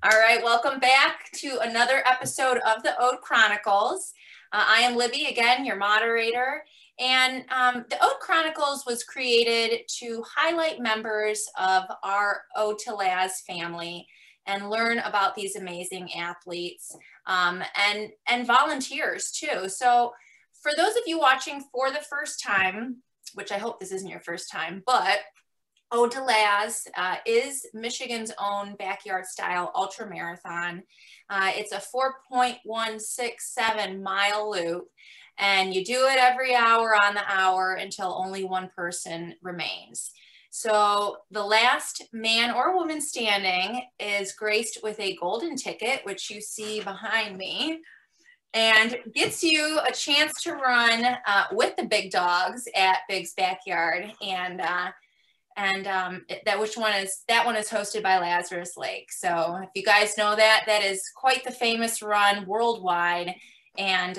All right, welcome back to another episode of the Ode Chronicles. I am Libby, again, your moderator. And the Ode Chronicles was created to highlight members of our Ode to Laz family and learn about these amazing athletes and volunteers too. So for those of you watching for the first time, which I hope this isn't your first time, but Ode to Laz is Michigan's own backyard style ultra marathon. It's a 4.167 mile loop, and you do it every hour on the hour until only one person remains. So the last man or woman standing is graced with a golden ticket, which you see behind me, and gets you a chance to run with the big dogs at Big's Backyard. That one is hosted by Lazarus Lake. So if you guys know that, that is quite the famous run worldwide. And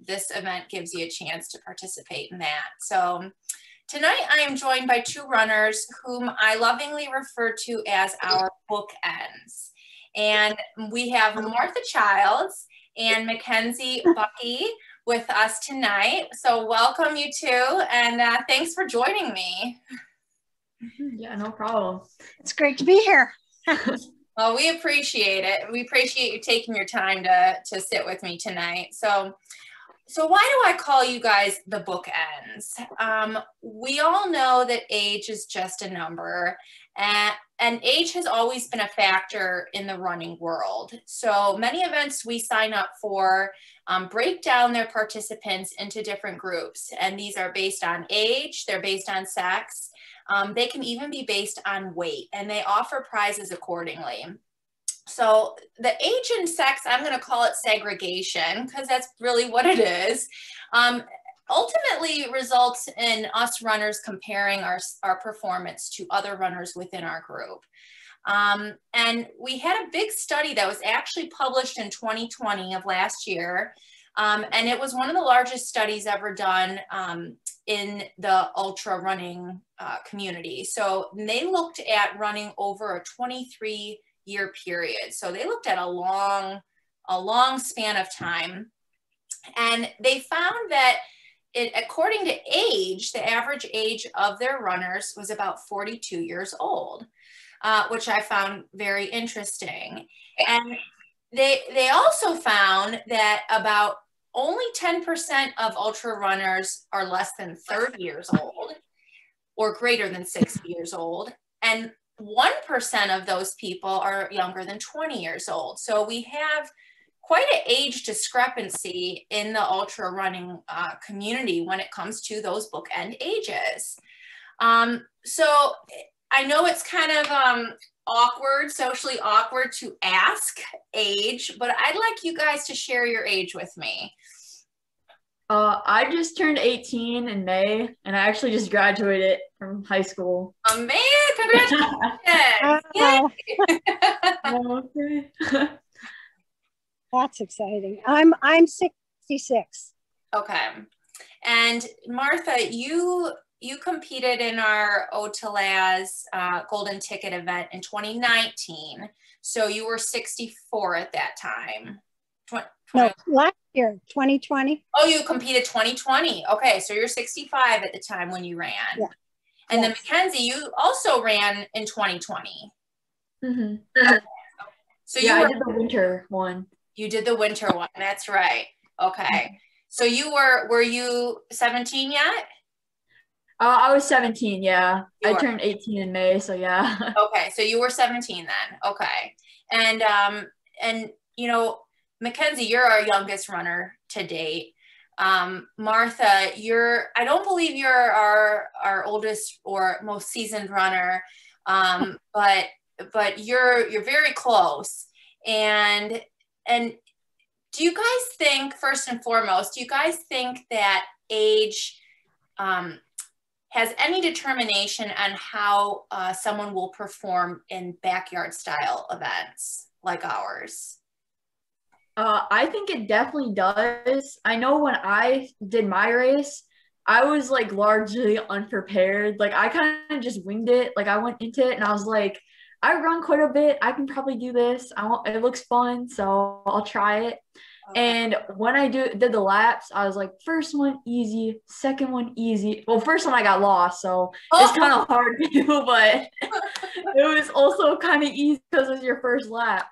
this event gives you a chance to participate in that. So tonight I am joined by two runners whom I lovingly refer to as our bookends. And we have Martha Childs and Mackenzie Bucky with us tonight. So welcome, you two, and thanks for joining me. Yeah, no problem. It's great to be here. Well, we appreciate it. We appreciate you taking your time to sit with me tonight. So why do I call you guys the bookends? We all know that age is just a number, and age has always been a factor in the running world. So many events we sign up for break down their participants into different groups, and these are based on age, they're based on sex, they can even be based on weight, and they offer prizes accordingly. So the age and sex, I'm going to call it segregation because that's really what it is, ultimately results in us runners comparing our performance to other runners within our group. And we had a big study that was actually published in 2020 of last year. And it was one of the largest studies ever done in the ultra running community. So they looked at running over a 23-year period. So they looked at a long span of time. And they found that according to age, the average age of their runners was about 42 years old, which I found very interesting. And they also found that about only 10% of ultra runners are less than 30 years old or greater than 60 years old. And 1% of those people are younger than 20 years old. So we have quite an age discrepancy in the ultra running community when it comes to those bookend ages. So I know it's kind of socially awkward to ask age, but I'd like you guys to share your age with me. I just turned 18 in May, and I actually just graduated from high school. Oh man, congratulations! Okay. That's exciting. I'm 66. Okay. And Martha, you competed in our Ode to Laz Golden Ticket event in 2019. So you were 64 at that time. No, last year, 2020. Oh, you competed 2020. Okay, so you're 65 at the time when you ran. Yeah. And yes. then Mackenzie, you also ran in 2020. Mm-hmm. Okay. So yeah, I did the winter one. You did the winter one. That's right. Okay. So were you 17 yet? I was 17, yeah. I turned 18 in May, so yeah. Okay, so you were 17 then. Okay. And you know, Mackenzie, you're our youngest runner to date. Martha, I don't believe you're our oldest or most seasoned runner, but you're very close. And do you guys think, first and foremost, do you guys think that age has any determination on how someone will perform in backyard style events like ours? I think it definitely does. I know when I did my race, I was like largely unprepared. Like I kind of just winged it. Like I went into it and I was like, I run quite a bit. I can probably do this. It looks fun, so I'll try it. Okay. And when I did the laps, I was like, first one easy, second one easy. Well, first one I got lost, so it's kind of hard to do, but it was also kind of easy because it was your first lap.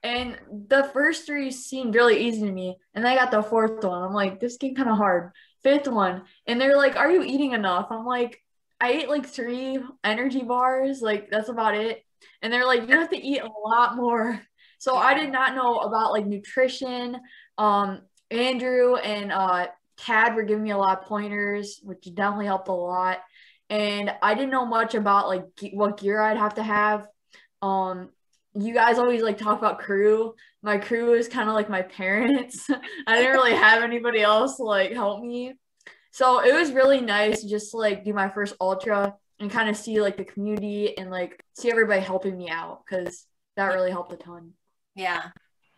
And the first three seemed really easy to me. And then I got the fourth one. I'm like, this game kind of hard. Fifth one. And they're like, are you eating enough? I'm like, I ate like 3 energy bars. Like, that's about it. And they're like, you have to eat a lot more. So I did not know about like nutrition. Andrew and Tad were giving me a lot of pointers, which definitely helped a lot. And I didn't know much about like what gear I'd have to have. You guys always like talk about crew. My crew is kind of like my parents. I didn't really have anybody else to like help me. So it was really nice just to like do my first ultra and kind of see like the community and like see everybody helping me out because that really helped a ton. Yeah,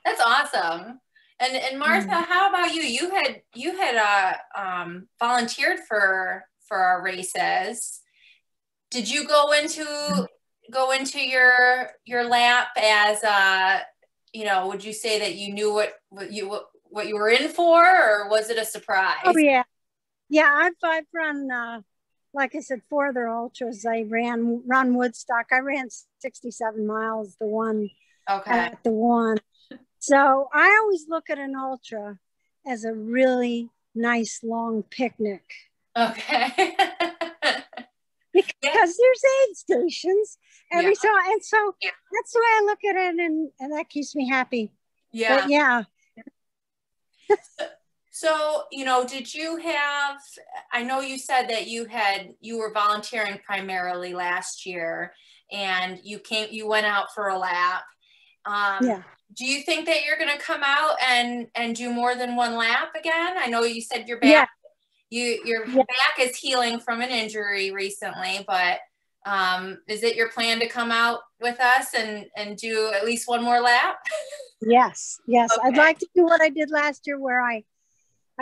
that's awesome. And Martha, how about you? You had volunteered for our races. Did you go into your lap as would you say that you knew what you were in for, or was it a surprise? Oh yeah, I've run like I said 4 other ultras. I run Woodstock. I ran 67 miles the one at the one. So I always look at an ultra as a really nice long picnic. Okay. Because there's aid stations every so, and so that's the way I look at it, and that keeps me happy. Yeah. But yeah. So, did you have, I know you said that you were volunteering primarily last year and you went out for a lap. Do you think that you're going to come out and do more than one lap again? I know you said your back, your back is healing from an injury recently, but is it your plan to come out with us and do at least one more lap? Yes. Okay. I'd like to do what I did last year where I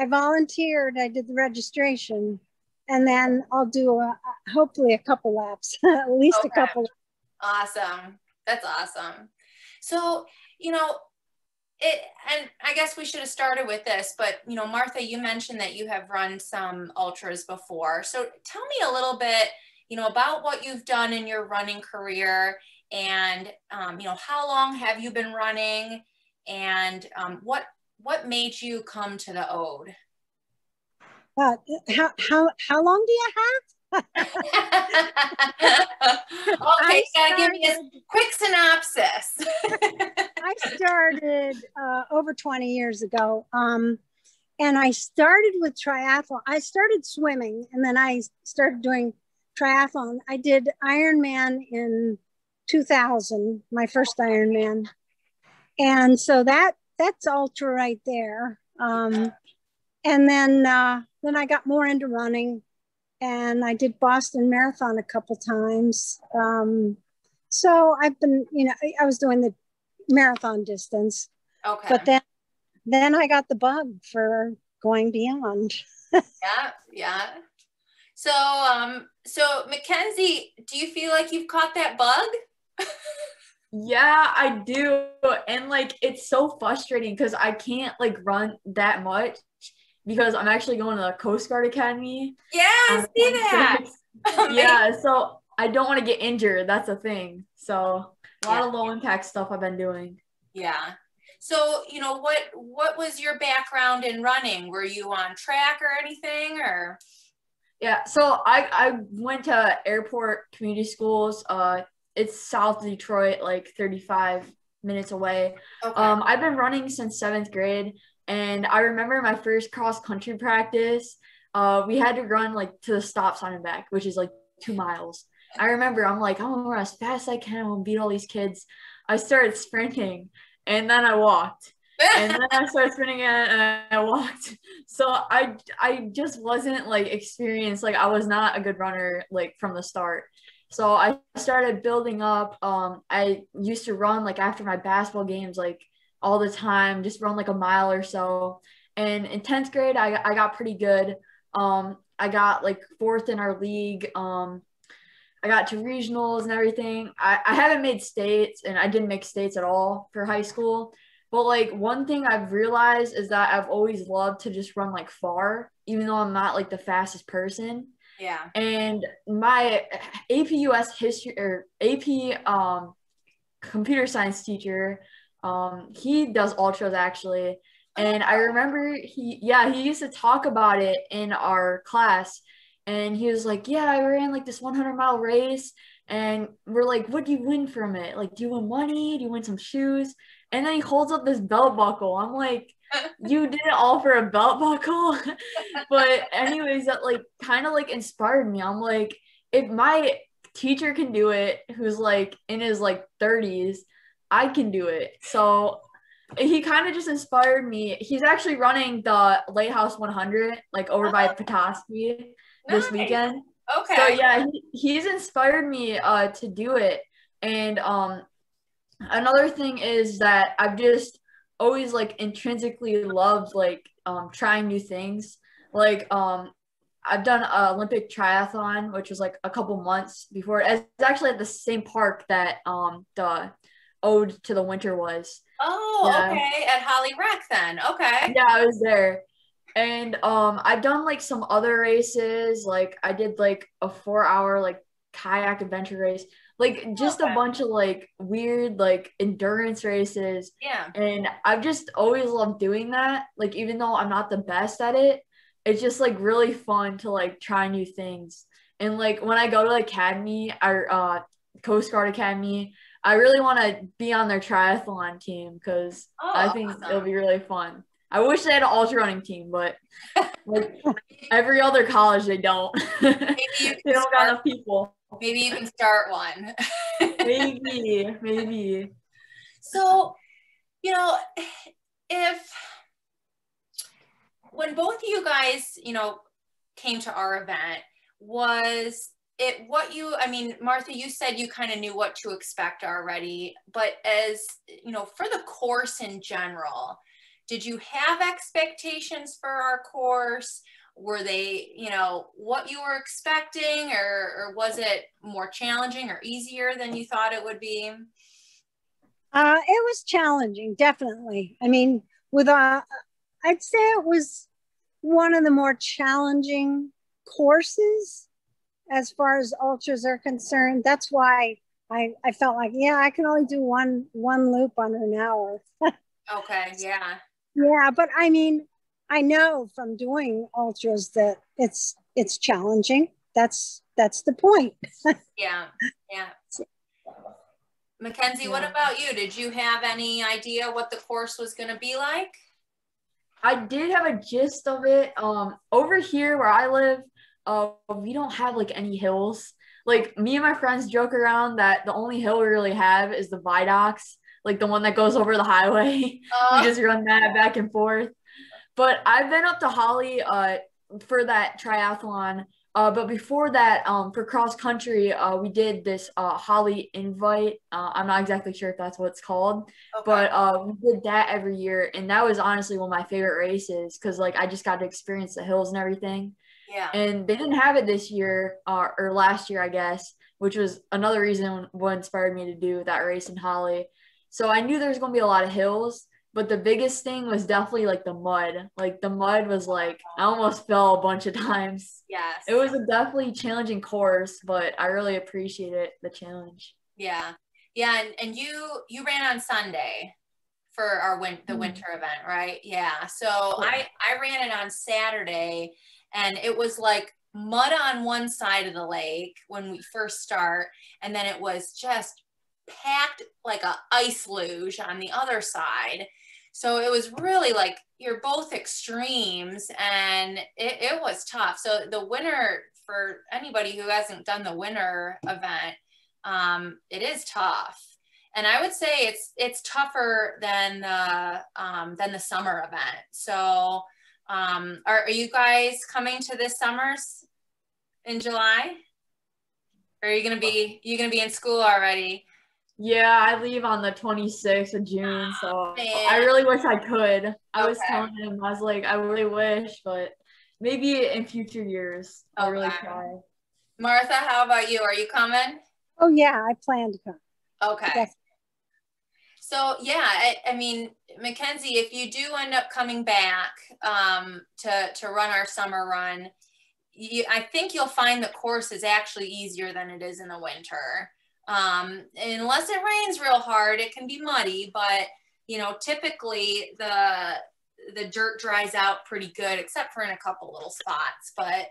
volunteered, I did the registration, and then I'll do hopefully a couple laps, at least a couple. Awesome. That's awesome. So, and I guess we should have started with this, but, Martha, you mentioned that you have run some ultras before. So tell me a little bit, about what you've done in your running career and, how long have you been running and what made you come to the Ode? How long do you have? Okay, you gotta give me a quick synopsis. I started over 20 years ago, and I started with triathlon. I started swimming, and then I started doing triathlon. I did Ironman in 2000, my first Ironman, and so that's ultra right there. And then I got more into running. And I did Boston Marathon a couple times. So I've been, I was doing the marathon distance. Okay. But then I got the bug for going beyond. Yeah. So Mackenzie, do you feel like you've caught that bug? Yeah, I do. And like, it's so frustrating because I can't like run that much. Because I'm actually going to the Coast Guard Academy. Yeah, I see that. Yeah, so I don't want to get injured. That's the thing. So a lot of low impact stuff I've been doing. Yeah. So, what was your background in running? Were you on track or anything, or? Yeah, so I went to Airport Community Schools. It's south of Detroit, like 35 minutes away. Okay. I've been running since 7th grade. And I remember my first cross country practice, we had to run like to the stop sign and back, which is like 2 miles. I remember I'm like, I'm gonna run as fast as I can. I'm gonna beat all these kids. I started sprinting and then I walked. And then I started sprinting and I walked. So I just wasn't like experienced. Like I was not a good runner like from the start. So I started building up. I used to run like after my basketball games, like all the time, just run like a mile or so. And in 10th grade, I got pretty good. I got like 4th in our league. I got to regionals and everything. I haven't made states, and I didn't make states at all for high school. But like one thing I've realized is that I've always loved to just run like far, even though I'm not like the fastest person. Yeah. And my AP US history or AP computer science teacher, he does ultras actually. And I remember he used to talk about it in our class. And he was like, yeah, I ran like this 100-mile race. And we're like, what do you win from it? Like, do you win money? Do you win some shoes? And then he holds up this belt buckle. I'm like, you did it all for a belt buckle? But anyways, that like kind of like inspired me. I'm like, if my teacher can do it, who's like in his like 30s, I can do it. So he kind of just inspired me. He's actually running the Lighthouse 100 like over by Petoskey this weekend. Okay. So yeah, he's inspired me to do it. And another thing is that I've just always like intrinsically loved like trying new things. Like I've done an Olympic triathlon, which was like a couple months before. It's actually at the same park that the Ode to the Winter was. Oh, yeah. Okay. At Holly Rec then. Okay. Yeah, I was there. And I've done like some other races. Like I did like a 4-hour like kayak adventure race. Like just a bunch of like weird like endurance races. Yeah. And I've just always loved doing that. Like even though I'm not the best at it, it's just like really fun to like try new things. And like when I go to the academy, our Coast Guard Academy, I really want to be on their triathlon team because I think it'll be really fun. I wish they had an ultra running team, but like every other college, they don't. They don't got enough people. Maybe you can start one. Maybe. So, you know, when both of you guys, you know, came to our event, was it I mean, Martha, you said you kind of knew what to expect already, but as, you know, for the course in general, did you have expectations for our course? Were they, you know, what you were expecting, or was it more challenging or easier than you thought it would be? It was challenging, definitely. I mean, I'd say it was one of the more challenging courses as far as ultras are concerned. That's why I felt like, yeah, I can only do one loop on an hour. Okay, yeah. Yeah, but I mean, I know from doing ultras that it's challenging. That's the point. Yeah. Mackenzie, what about you? Did you have any idea what the course was going to be like? I did have a gist of it. Over here where I live, we don't have like any hills. Like me and my friends joke around that the only hill we really have is the Vidox, like the one that goes over the highway. We just run that back and forth. But I've been up to Holly for that triathlon. But before that, for cross country, we did this Holly Invite. I'm not exactly sure if that's what it's called, but we did that every year, and that was honestly one of my favorite races because like I just got to experience the hills and everything. Yeah. And they didn't have it this year or last year, I guess, which was another reason what inspired me to do that race in Holly. So I knew there was going to be a lot of hills. But the biggest thing was definitely like the mud. Like the mud was like, I almost fell a bunch of times. Yes. It was a definitely challenging course, but I really appreciated the challenge. Yeah. Yeah. And you ran on Sunday for our the winter event, right? Yeah. So I ran it on Saturday, and it was like mud on one side of the lake when we first start. And then it was just packed like a ice luge on the other side. So it was really like you're both extremes, and it was tough. So the winter, for anybody who hasn't done the winter event, it is tough. And I would say it's tougher than the summer event. So are you guys coming to this summer's in July? Or are you gonna be in school already? Yeah, I leave on the 26th of June, so I really wish I could. I was telling him, I was like, I really wish, but maybe in future years, I'll really try. Martha, how about you? Are you coming? Oh yeah, I plan to come. Okay. Yes. So yeah, I mean, Mackenzie, if you do end up coming back to run our summer run, I think you'll find the course is actually easier than it is in the winter. Unless it rains real hard, it can be muddy, but you know, typically the dirt dries out pretty good, except for in a couple little spots. But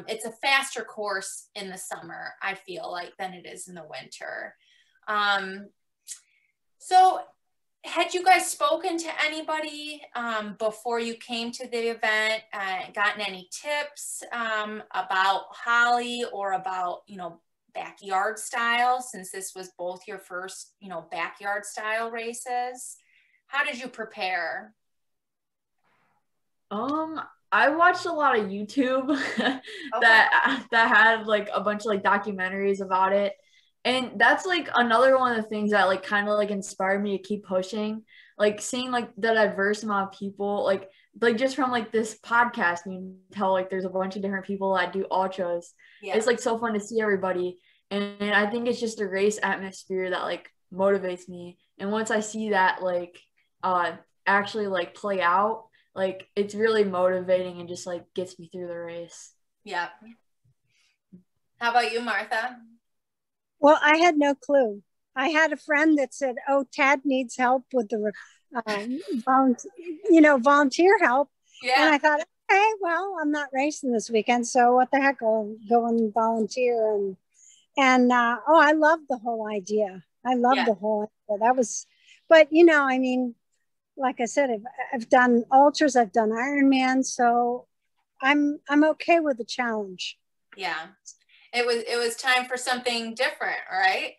it's a faster course in the summer, I feel like, than it is in the winter. So had you guys spoken to anybody before you came to the event, gotten any tips about Holly or about, you know, backyard style, since this was both your first, you know, backyard style races? How did you prepare? I watched a lot of YouTube that had like a bunch of like documentaries about it. And that's like another one of the things that like kind of like inspired me to keep pushing. Like seeing like the diverse amount of people, like just from like this podcast, you can tell like there's a bunch of different people that do ultras. Yeah. It's like so fun to see everybody. And I think it's just a race atmosphere that like motivates me. And once I see that like actually like play out, like it's really motivating and just like gets me through the race. Yeah. How about you, Martha? Well, I had no clue. I had a friend that said, "Oh, Tad needs help with the, volunteer help." Yeah. And I thought, okay, well, I'm not racing this weekend, so what the heck? I'll go and volunteer. And I love the whole idea. I love the whole idea. That was, but you know, I mean, like I said, I've done ultras, I've done Ironman, so I'm okay with the challenge. Yeah. It was time for something different, right?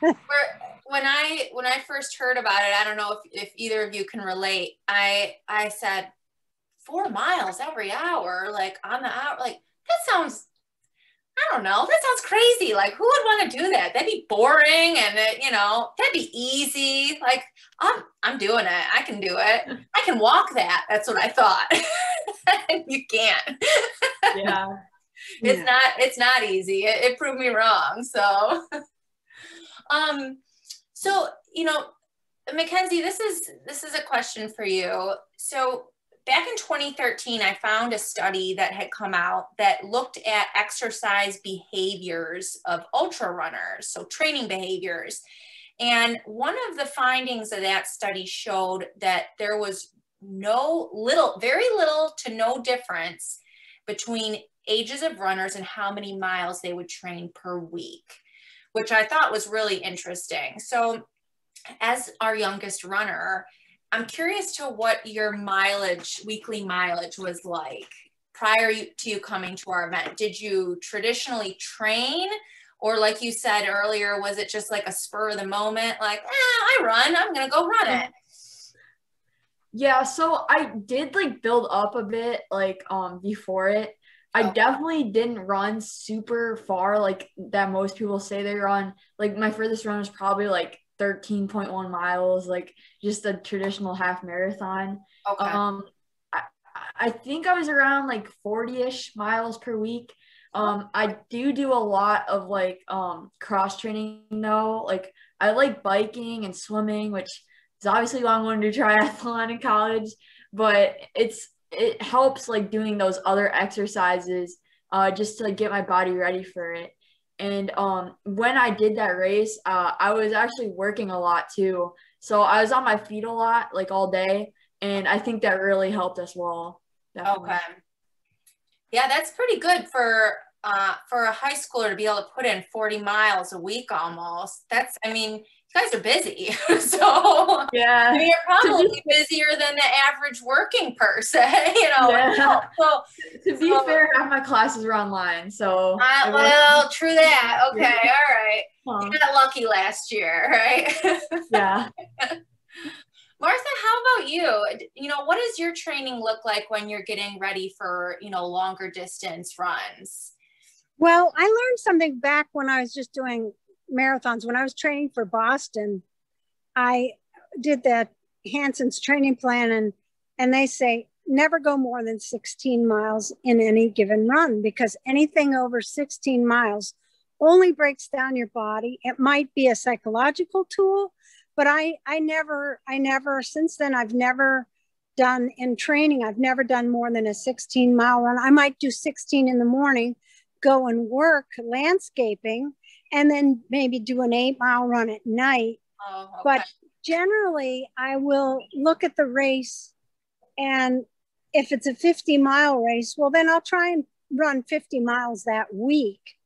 When I first heard about it, I don't know if either of you can relate. I said 4 miles every hour, like on the hour, like that sounds, I don't know, that sounds crazy. Like who would want to do that? That'd be boring, and that'd be easy. Like I'm doing it. I can do it. I can walk that. That's what I thought. You can't. Yeah. It's not easy. It proved me wrong. So, so, you know, Mackenzie, this is a question for you. So back in 2013, I found a study that had come out that looked at exercise behaviors of ultra runners, so training behaviors. And one of the findings of that study showed that there was very little to no difference between ages of runners and how many miles they would train per week, which I thought was really interesting. So as our youngest runner, I'm curious to what your weekly mileage was like prior to you coming to our event. Did you traditionally train, or like you said earlier, was it just like a spur of the moment, like, I run, I'm gonna go run it? Yeah, so I did like build up a bit like before it. I definitely didn't run super far like that most people say they run. Like my furthest run was probably like 13.1 miles, like just a traditional half marathon. Okay. I think I was around like 40-ish miles per week. I do a lot of like cross training though. Like I like biking and swimming, which is obviously why I wanted to triathlon in college, but it helps like doing those other exercises just to like, get my body ready for it. And when I did that race, I was actually working a lot too. So I was on my feet a lot, like all day. And I think that really helped as well. Definitely. Okay. Yeah, that's pretty good for a high schooler to be able to put in 40 miles a week almost. I mean, you guys are busy. So yeah, I mean, you're probably busier than the average working person, Yeah. So, to be fair, half my classes were online, so well, true that. Okay, all right. You got lucky last year, right? Yeah. Martha, how about you? What does your training look like when you're getting ready for, longer distance runs? Well, I learned something back when I was just doing marathons. When I was training for Boston, I did that Hanson's training plan, and they say never go more than 16 miles in any given run, because anything over 16 miles only breaks down your body. It might be a psychological tool, but I never, since then, I've never done in training, I've never done more than a 16-mile run. I might do 16 in the morning, go and work landscaping, and then maybe do an 8-mile run at night. Oh, okay. But generally, I will look at the race, and if it's a 50-mile race, well, then I'll try and run 50 miles that week.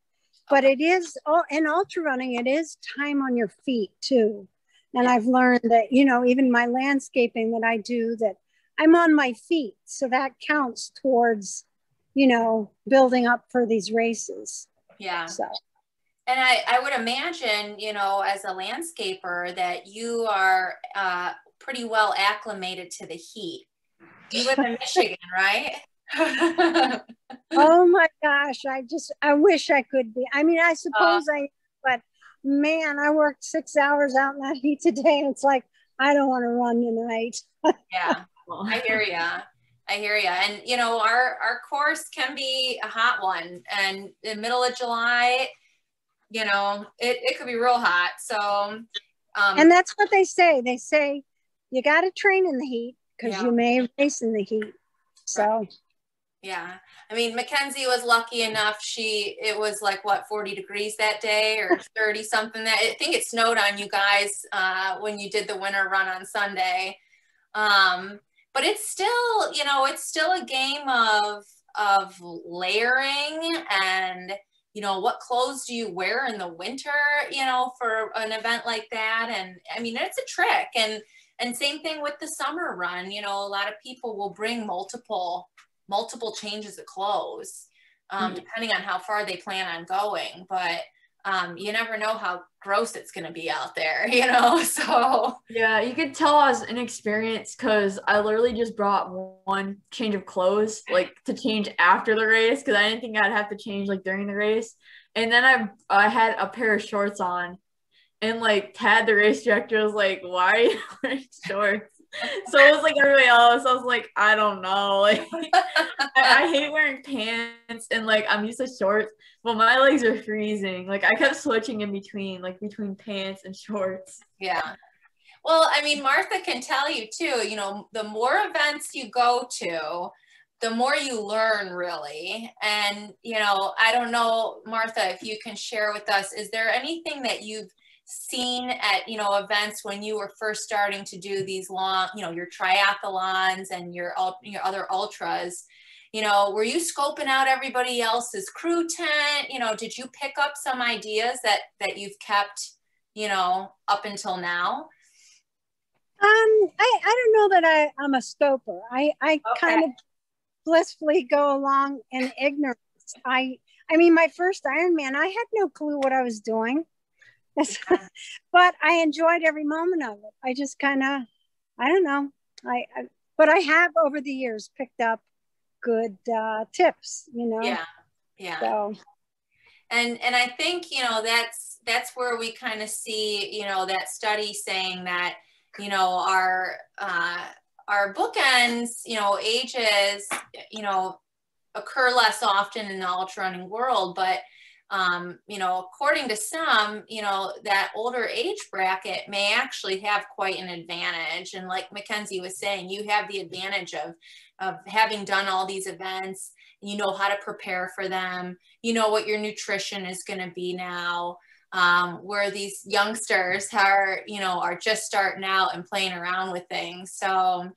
But it is, in ultra running, it is time on your feet too. And I've learned that, you know, even my landscaping that I do, that I'm on my feet. So that counts towards, you know, building up for these races. Yeah. So. And I would imagine, you know, as a landscaper, that you are pretty well acclimated to the heat. You live in Michigan, right? Oh my gosh, I wish I could be. I mean, I suppose but man, I worked 6 hours out in that heat today, and it's like, I don't want to run tonight. Yeah, I hear ya. I hear ya. And, you know, our course can be a hot one, and in the middle of July, you know, it could be real hot. So, and that's what they say. They say you got to train in the heat, because you may race in the heat. So. Right. Yeah. I mean, Mackenzie was lucky enough. It was like, what, 40 degrees that day, or 30 something. I think it snowed on you guys when you did the winter run on Sunday. But it's still, you know, it's still a game of layering, and, you know, what clothes do you wear in the winter, you know, for an event like that. And I mean, it's a trick. And same thing with the summer run. You know, a lot of people will bring multiple changes of clothes, depending on how far they plan on going. But you never know how gross it's going to be out there, you know? So yeah, you could tell I was inexperienced, because I literally just brought one change of clothes, like, to change after the race, because I didn't think I'd have to change, like, during the race. And then I had a pair of shorts on, and, like, Tad, the race director, was like, why are you wearing shorts? So it was like everybody else. I was like, I don't know. Like, I hate wearing pants, and, like, I'm used to shorts, but my legs are freezing. Like, I kept switching in between, like, between pants and shorts. Yeah. Well, I mean, Martha can tell you too, you know, the more events you go to, the more you learn, really. And, you know, I don't know, Martha, if you can share with us, is there anything that you've seen at, you know, events when you were first starting to do these long, you know, your triathlons and your other ultras, you know, were you scoping out everybody else's crew tent? You know, did you pick up some ideas that you've kept, you know, up until now? I don't know that I'm a scoper. I kind of blissfully go along in ignorance. I mean, my first Ironman, I had no clue what I was doing. But I enjoyed every moment of it. I just kind of, I don't know. But I have over the years picked up good tips, you know? Yeah. Yeah. So. And I think, you know, that's where we kind of see, you know, that study saying that, you know, our bookends, you know, ages, you know, occur less often in the ultra running world, but you know, according to some, you know, that older age bracket may actually have quite an advantage. And like Mackenzie was saying, you have the advantage of having done all these events. You know how to prepare for them. You know what your nutrition is going to be now. Where these youngsters are, you know, are just starting out and playing around with things. So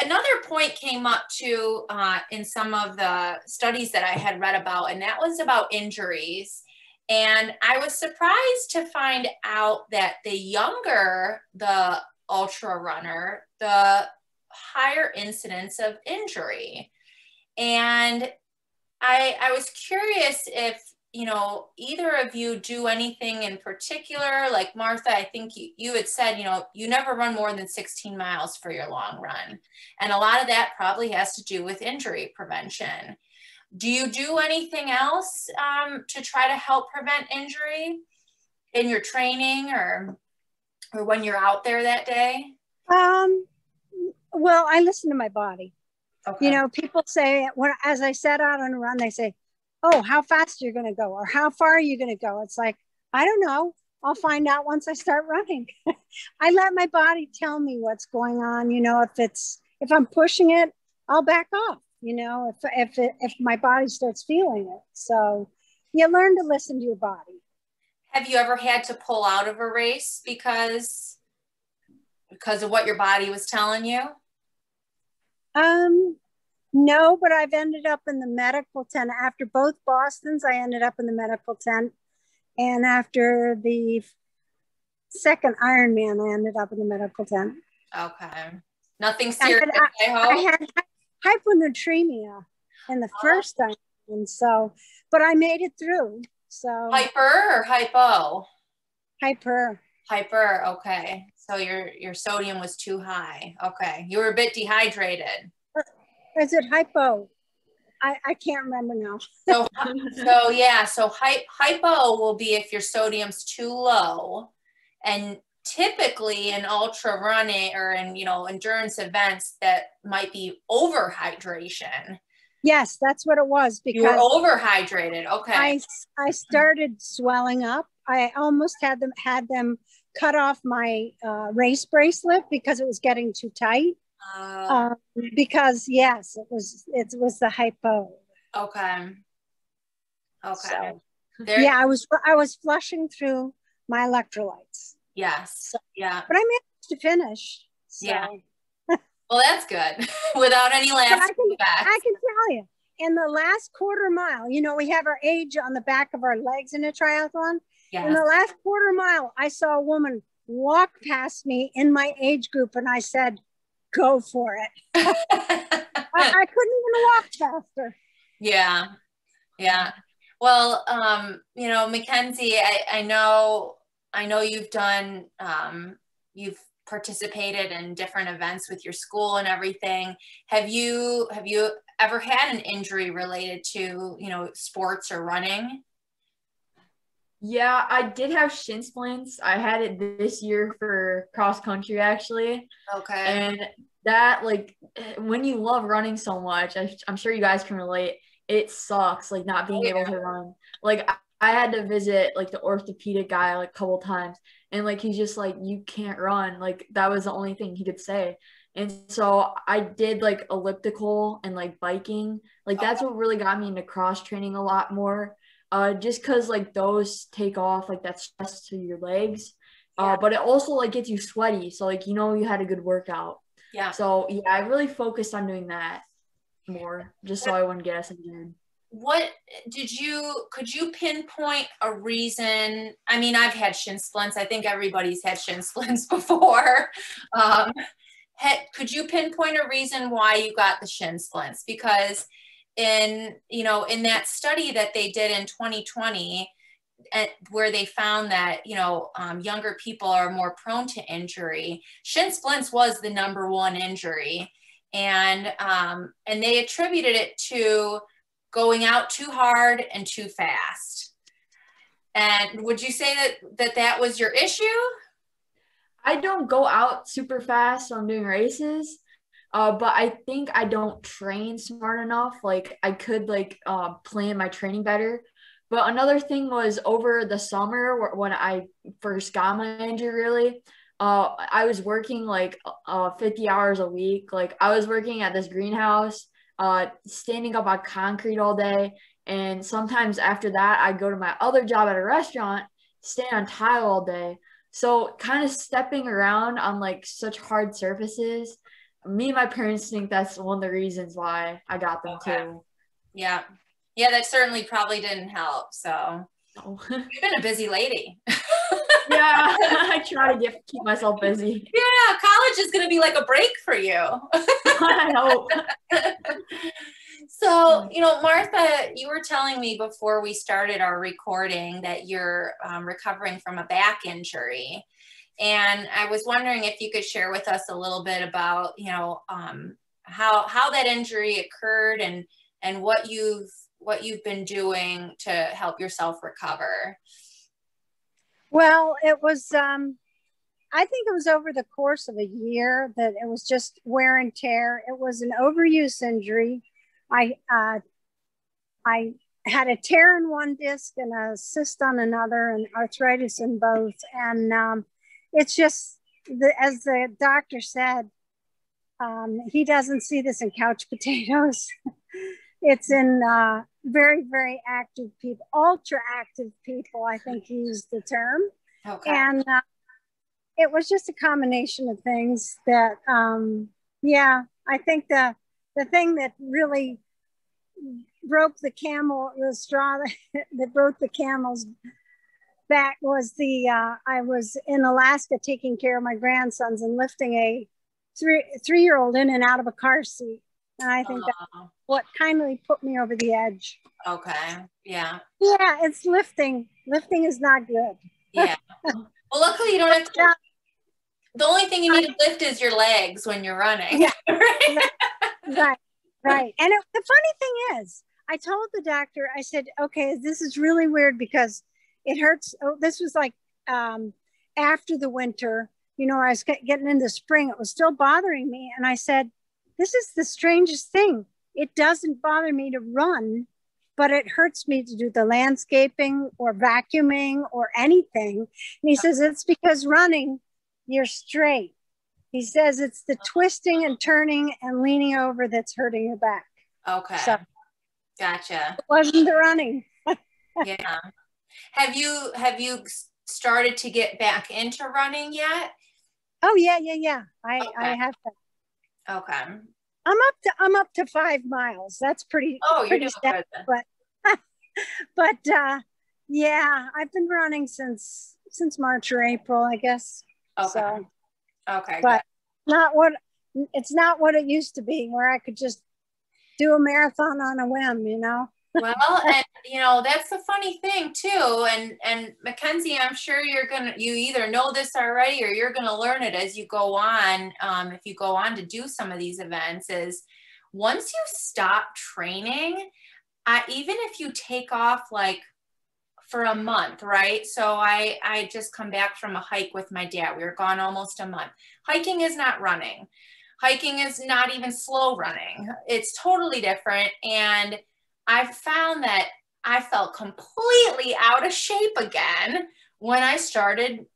another point came up too in some of the studies that I had read about, and that was about injuries. And I was surprised to find out that the younger the ultra runner, the higher incidence of injury. And I was curious if, you know, either of you do anything in particular. Like Martha, I think you had said, you know, you never run more than 16 miles for your long run. And a lot of that probably has to do with injury prevention. Do you do anything else to try to help prevent injury in your training or when you're out there that day? Well, I listen to my body. Okay. You know, people say as I set out on a run, they say, "Oh, how fast are you going to go, or how far are you going to go?" It's like, I don't know. I'll find out once I start running. I let my body tell me what's going on. You know, if I'm pushing it, I'll back off. You know, if my body starts feeling it. So you learn to listen to your body. Have you ever had to pull out of a race because of what your body was telling you? No, but I've ended up in the medical tent. After both Bostons, I ended up in the medical tent. And after the second Ironman, I ended up in the medical tent. Okay. Nothing serious, I hope? I had hyponatremia in the first time. And so, but I made it through. So Hyper or hypo? Hyper. Hyper, okay. So your sodium was too high. Okay. You were a bit dehydrated. Is it hypo? I can't remember now. So hypo will be if your sodium's too low, and typically in ultra running or in, you know, endurance events, that might be overhydration. Yes, that's what it was, because you were overhydrated. Okay. I started swelling up. I almost had them cut off my race bracelet because it was getting too tight. Because yes, it was the hypo. Okay. So, yeah, I was flushing through my electrolytes. Yes. So, yeah. But I managed to finish. So. Yeah. Well, that's good. Without any lasting effects. I can tell you, in the last quarter mile, you know, we have our age on the back of our legs in a triathlon. Yes. In the last quarter mile, I saw a woman walk past me in my age group, and I said, "Go for it." I couldn't even walk faster. Yeah. Yeah. Well, you know, Mackenzie, I know you've done, you've participated in different events with your school and everything. Have you ever had an injury related to, you know, sports or running? Yeah, I did have shin splints. I had it this year for cross country, actually. Okay. And that, like, when you love running so much, I'm sure you guys can relate, it sucks, like, not being able to run. Like, I had to visit, like, the orthopedic guy, like, a couple times. And, like, he's just like, you can't run. Like, that was the only thing he could say. And so I did, like, elliptical and, like, biking. Like, that's what really got me into cross training a lot more. Just because, like, those take off, like, that stress to your legs. But it also, like, gets you sweaty. So, like, you know, you had a good workout. Yeah. So, yeah, I really focused on doing that more just so I wouldn't get as injured. Could you pinpoint a reason? I mean, I've had shin splints. I think everybody's had shin splints before. Could you pinpoint a reason why you got the shin splints? Because in that study that they did in 2020, where they found that, you know, younger people are more prone to injury, shin splints was the #1 injury. And they attributed it to going out too hard and too fast. And would you say that was your issue? I don't go out super fast when I'm doing races, but I think I don't train smart enough. Like, I could, like, plan my training better. But another thing was over the summer when I first got my injury, really, I was working like 50 hours a week. Like, I was working at this greenhouse, standing up on concrete all day. And sometimes after that, I'd go to my other job at a restaurant, stay on tile all day. So kind of stepping around on, like, such hard surfaces, me and my parents think that's one of the reasons why I got them too. Yeah. Yeah, that certainly probably didn't help. So you've been a busy lady. Yeah, I try to keep myself busy. Yeah, college is going to be like a break for you. I hope. So, you know, Martha, you were telling me before we started our recording that you're recovering from a back injury. And I was wondering if you could share with us a little bit about, you know, how that injury occurred and what you've been doing to help yourself recover. Well, it was I think it was over the course of a year that it was just wear and tear. It was an overuse injury. I had a tear in one disc and a cyst on another, and arthritis in both. And it's just, as the doctor said, he doesn't see this in couch potatoes. It's in very, very active people, ultra active people, I think he used the term. Okay. And it was just a combination of things that, yeah, I think the thing that really broke the straw that broke the camel's back was I was in Alaska taking care of my grandsons and lifting a three-year-old in and out of a car seat. And I think that's what kindly put me over the edge. Okay. Yeah. Yeah, it's lifting. Lifting is not good. Yeah. Well, luckily you don't have to. The only thing you need to lift is your legs when you're running. Yeah. Right. And the funny thing is, I told the doctor, I said, okay, this is really weird because it hurts. Oh, this was like after the winter, you know, I was getting into spring. It was still bothering me. And I said, this is the strangest thing. It doesn't bother me to run, but it hurts me to do the landscaping or vacuuming or anything. And he says, it's because running, you're straight. He says it's the twisting and turning and leaning over that's hurting your back. Okay. So, gotcha. it wasn't the running. Yeah. Have you started to get back into running yet? Oh yeah. Okay. I have to. Okay. I'm up to 5 miles. That's pretty. Oh, you're pretty doing good. But yeah, I've been running since March or April, I guess. Okay. So, okay. But it's not what it used to be, where I could just do a marathon on a whim, you know. Well, and you know, that's the funny thing too. And Mackenzie, I'm sure you either know this already or you're gonna learn it as you go on. If you go on to do some of these events, is once you stop training, even if you take off like for a month, right? So I just come back from a hike with my dad. We were gone almost a month. Hiking is not running. Hiking is not even slow running. It's totally different. And I found that I felt completely out of shape again when I started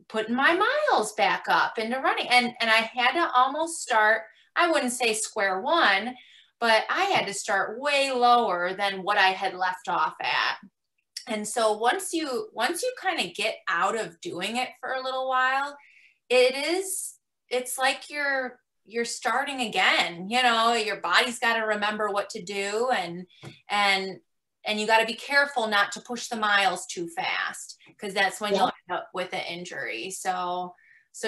putting my miles back up into running. And I had to almost start, I wouldn't say square one, but I had to start way lower than what I had left off at. And so once you kind of get out of doing it for a little while, it's like you're starting again. You know, your body's got to remember what to do, and you got to be careful not to push the miles too fast, because that's when you'll end up with an injury. So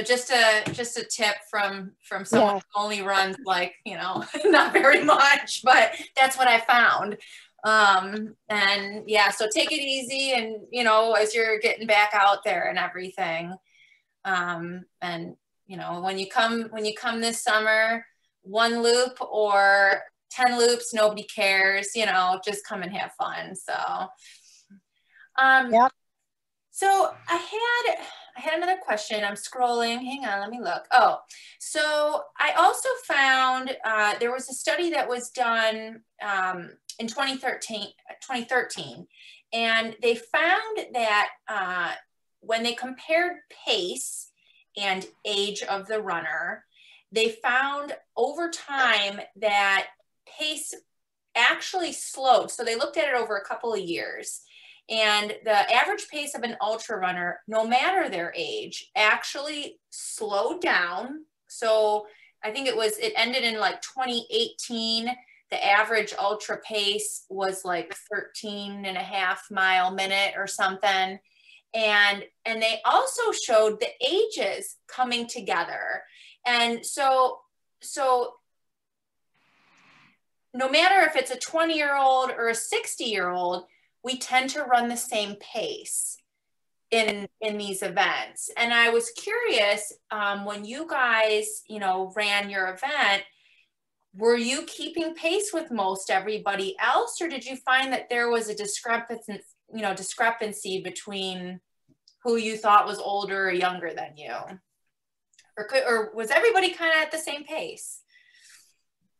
just a tip from someone who only runs, like, you know, not very much, but that's what I found. And yeah, so take it easy, and, you know, as you're getting back out there and everything. And, you know, when you come this summer, 1 loop or 10 loops, nobody cares, you know, just come and have fun. So, so I had another question. I'm scrolling. Hang on, let me look. Oh, so I also found there was a study that was done in 2013, and they found that when they compared pace and age of the runner, they found over time that pace actually slowed. So they looked at it over a couple of years, and the average pace of an ultra runner, no matter their age, actually slowed down. So I think it ended in like 2018. The average ultra pace was like 13.5 mile minute or something. And they also showed the ages coming together. And so no matter if it's a 20-year-old or a 60-year-old, we tend to run the same pace in these events. And I was curious, when you guys, you know, ran your event, were you keeping pace with most everybody else, or did you find that there was a discrepancy between who you thought was older or younger than you? or was everybody kind of at the same pace?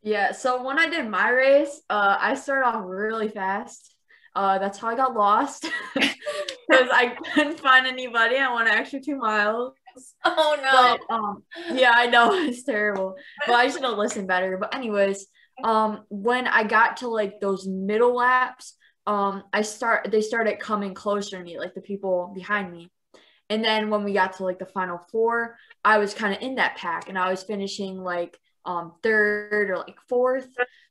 Yeah, so when I did my race, I started off really fast. That's how I got lost because I couldn't find anybody. I went an extra 2 miles. Oh no. But yeah, I know it's terrible. But I should have listened better. But anyways, when I got to like those middle laps, they started coming closer to me, like the people behind me. And then when we got to like the final four, I was kind of in that pack and I was finishing like third or like fourth.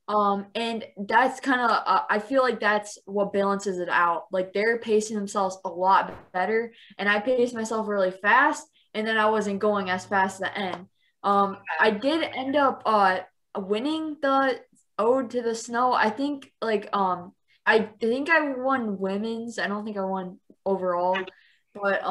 And that's kind of I feel like that's what balances it out. Like they're pacing themselves a lot better, and I paced myself really fast, and then I wasn't going as fast at the end. I did end up winning the Ode to the Snow. I think I think I won women's. I don't think I won overall, but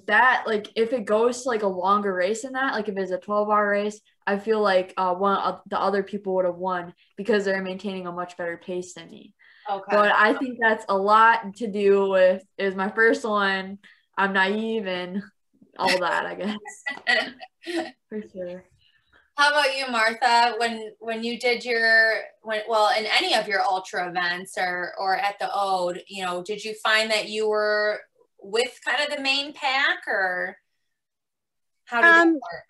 that like if it goes to like a longer race than that, like if it's a 12-hour race, I feel like one of the other people would have won because they're maintaining a much better pace than me. Okay. But I think that's a lot to do with it was my first one. I'm naive and all that, I guess. For sure. How about you, Martha? When you did in any of your ultra events or at the Ode, you know, did you find that you were with kind of the main pack, or how did that work?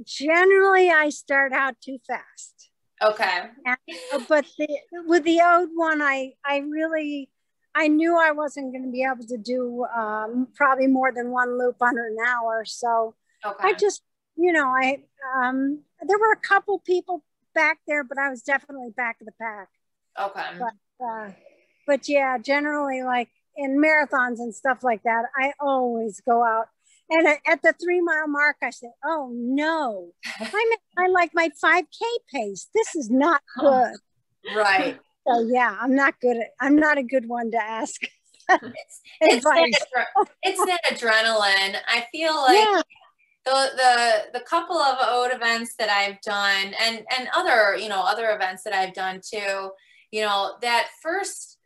Generally, I start out too fast. Okay. But with the Ode one, I knew I wasn't going to be able to do probably more than one loop under an hour. So okay. I just, you know, there were a couple people back there, but I was definitely back of the pack. Okay. But yeah, generally like in marathons and stuff like that, I always go out. And at the 3-mile mark, I said, oh no, I like my 5K pace. This is not good. Right. So yeah, I'm not a good one to ask. It's that adrenaline. I feel like the couple of Ode events that I've done and other events that I've done too, you know, that first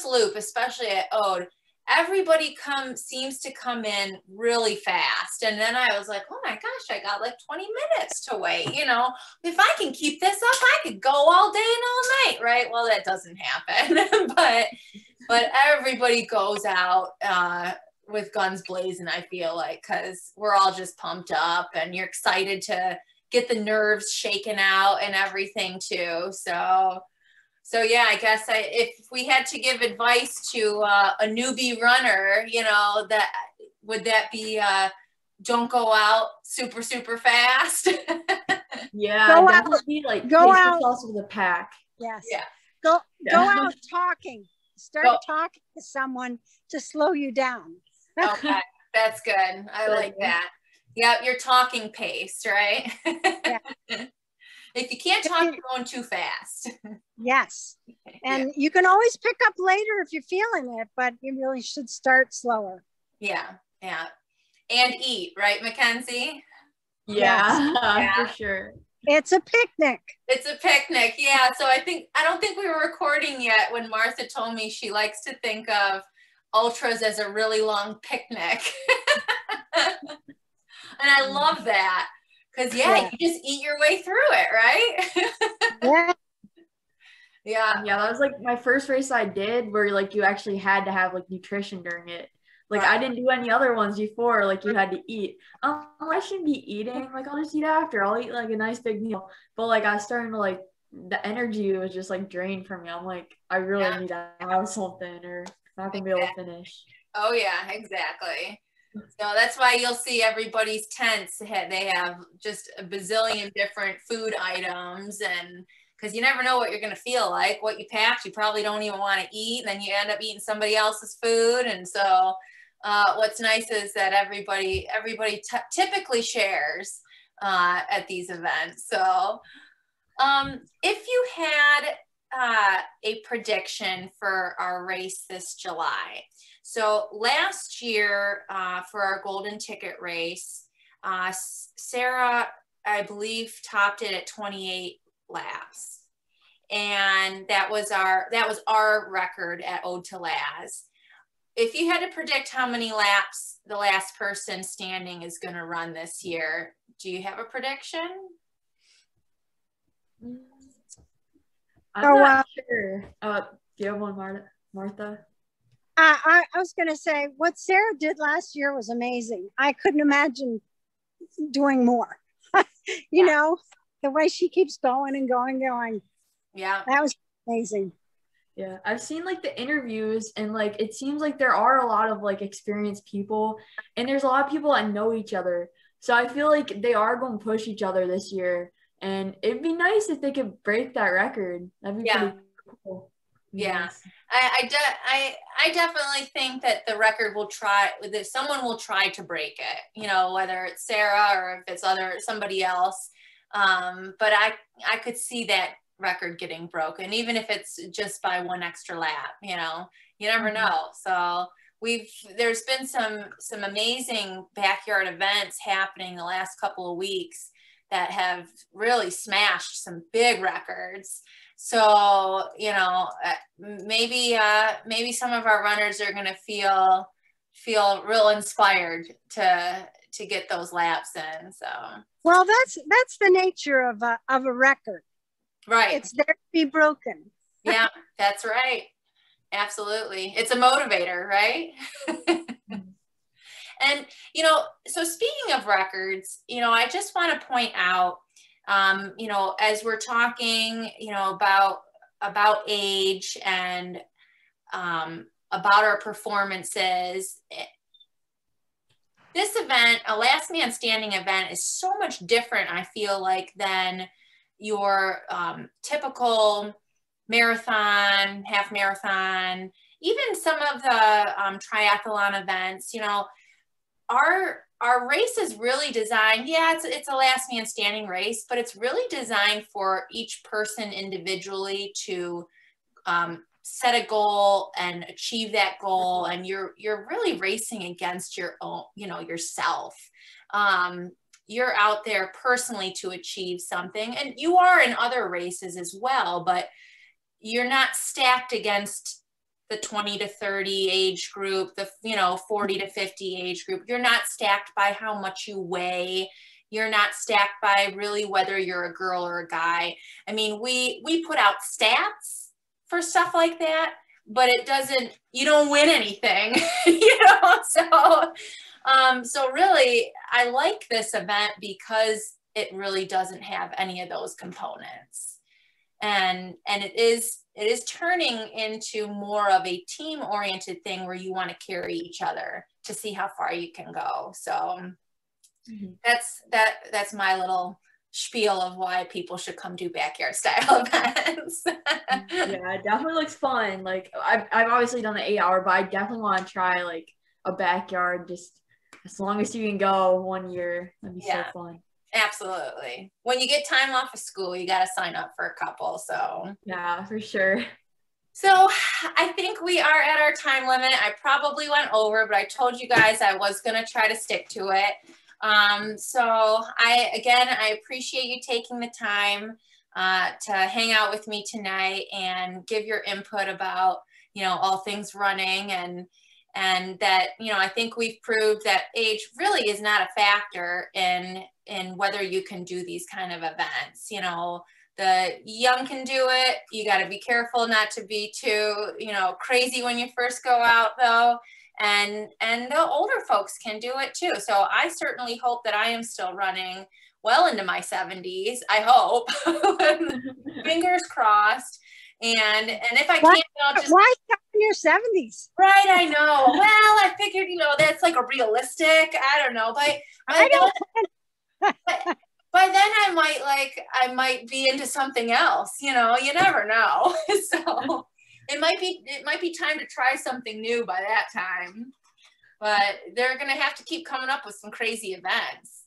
loop, especially at Ode, everybody seems to come in really fast. And then I was like, oh my gosh, I got like 20 minutes to wait. You know, if I can keep this up, I could go all day and all night, right? Well, that doesn't happen. but everybody goes out with guns blazing, I feel like, because we're all just pumped up and you're excited to get the nerves shaken out and everything too. So yeah, I guess if we had to give advice to a newbie runner, you know, would that be don't go out super, super fast? Yeah, definitely like go out with the pack. Yes. Yeah. Go out talking. Start talking to someone to slow you down. Okay, that's good. I like that. Yeah, your talking pace, right? Yeah. If you can't talk, you're going too fast. Yes. And you can always pick up later if you're feeling it, but you really should start slower. Yeah. Yeah. And eat, right, Mackenzie? Yeah, yes. For sure. It's a picnic. It's a picnic. Yeah. So I don't think we were recording yet when Martha told me she likes to think of ultras as a really long picnic. And I love that. Because, you just eat your way through it, right? Yeah. Yeah, that was like my first race I did where like you actually had to have like nutrition during it. Like I didn't do any other ones before, like you had to eat. I shouldn't be eating. Like I'll just eat after. I'll eat like a nice big meal. But like I was starting to like, the energy was just like drained from me. I'm like, I really need to have something or I'm not going to be able to finish. Oh, yeah, exactly. So that's why you'll see everybody's tents. They have just a bazillion different food items, and because you never know what you're going to feel like. What you packed, you probably don't even want to eat, and then you end up eating somebody else's food. And so what's nice is that everybody typically shares at these events. So if you had a prediction for our race this July. So last year for our golden ticket race, Sarah, I believe, topped it at 28 laps. And that was our record at Ode to Laz. if you had to predict how many laps the last person standing is going to run this year, do you have a prediction? I'm not sure. Do you have one, Martha? I was going to say what Sarah did last year was amazing. I couldn't imagine doing more. you know, the way she keeps going and going. Yeah. That was amazing. Yeah, I've seen like the interviews, and like it seems like there are a lot of like experienced people, and there's a lot of people that know each other. So I feel like they are going to push each other this year, and it'd be nice if they could break that record. That'd be pretty cool. Yeah. Nice. I definitely think that the record will try, that someone will try to break it, you know, whether it's Sarah or if it's somebody else. But I could see that record getting broken, even if it's just by one extra lap, you know, you never know. So there's been some amazing backyard events happening the last couple of weeks that have really smashed some big records. So, you know, maybe some of our runners are going to feel real inspired to get those laps in. So, well, that's the nature of a record. Right. It's there to be broken. Yeah, that's right. Absolutely. It's a motivator, right? And, you know, so speaking of records, you know, I just want to point out, you know, as we're talking, you know, about age and about our performances, this event, a last man standing event, is so much different, I feel like, than your typical marathon, half marathon, even some of the triathlon events. You know, our race is really designed, yeah, it's a last man standing race, but it's really designed for each person individually to set a goal and achieve that goal. And you're really racing against your own, you know, yourself. You're out there personally to achieve something, and you are in other races as well, but you're not stacked against the 20 to 30 age group, the, you know, 40 to 50 age group. You're not stacked by how much you weigh. You're not stacked by really whether you're a girl or a guy. I mean, we put out stats for stuff like that, but it doesn't, you don't win anything, you know? So really, I like this event because it really doesn't have any of those components. And it is turning into more of a team-oriented thing where you want to carry each other to see how far you can go. So that's my little spiel of why people should come do backyard style events. Yeah, it definitely looks fun. Like I've obviously done the 8 hour, but I definitely want to try like a backyard, just as long as you can go 1 year. That'd be so fun. Absolutely. When you get time off of school, you got to sign up for a couple. So yeah, for sure. So I think we are at our time limit. I probably went over, but I told you guys I was going to try to stick to it. So I appreciate you taking the time to hang out with me tonight and give your input about, you know, all things running, and that, you know, I think we've proved that age really is not a factor in whether you can do these kind of events. You know, the young can do it. You got to be careful not to be too, you know, crazy when you first go out though. And the older folks can do it too. So I certainly hope that I am still running well into my 70s. I hope. Fingers crossed. And if I can't, I'll just... Why in your 70s? Right, I know. Well, I figured, you know, that's like a realistic, I don't know. By then I might be into something else, you know, you never know. So it might be time to try something new by that time. But they're going to have to keep coming up with some crazy events,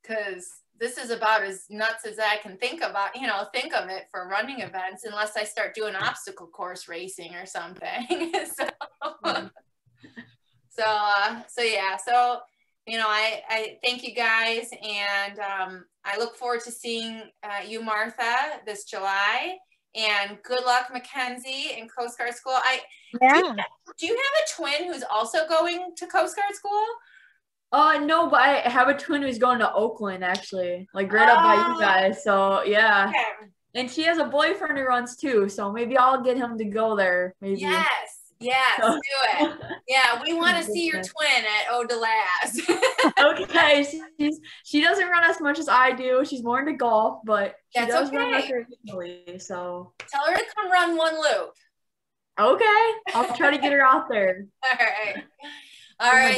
because this is about as nuts as I can think of it for running events, unless I start doing obstacle course racing or something. So yeah. So, you know, I thank you guys, and I look forward to seeing you, Martha, this July. And good luck, Mackenzie, in Coast Guard school. Yeah. Do you have a twin who's also going to Coast Guard school? No, but I have a twin who's going to Oakland, actually, like right up by you guys. So yeah. Okay. And she has a boyfriend who runs too, so maybe I'll get him to go there. Maybe. Yes, do it. Yeah, we want to see your twin at Eau de Las. Okay, she doesn't run as much as I do. She's more into golf, but she does run recreationally. So tell her to come run one loop. Okay, I'll try to get her out there. All right.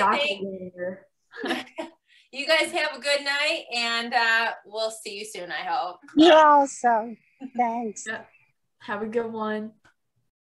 You guys have a good night, and we'll see you soon, I hope. You also. Thanks. Have a good one.